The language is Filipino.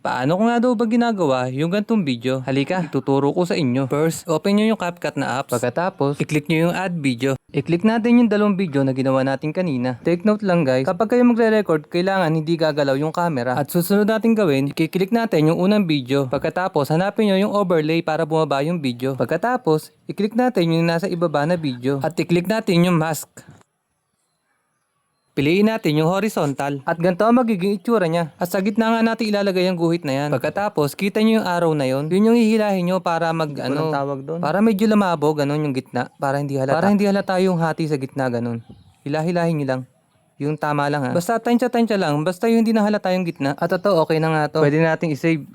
Paano ko nga daw ba ginagawa yung gantong video? Halika, ituturo ko sa inyo. First, open nyo yung CapCut na apps. Pagkatapos, i-click nyo yung add video. I-click natin yung dalawang video na ginawa natin kanina. Take note lang guys, kapag kayo magre-record, kailangan hindi gagalaw yung camera. At susunod natin gawin, i-click natin yung unang video. Pagkatapos, hanapin nyo yung overlay para bumaba yung video. Pagkatapos, i-click natin yung nasa ibaba na video. At i-click natin yung mask. Piliin natin yung horizontal at ganito ang magiging itsura niya. At sa gitna nga natin ilalagay ang guhit na yan. Pagkatapos, kita nyo yung arrow na yun. Yun yung hihilahin nyo para tawag doon. Para medyo lumabo, ganun yung gitna. Para hindi halata. Para hindi halata yung hati sa gitna, ganun. Hilahilahin nyo lang. Yung tama lang ha. Basta tansya-tansya lang. Basta yung hindi na halata yung gitna. At ito, okay na nga to. Pwede natin i-save.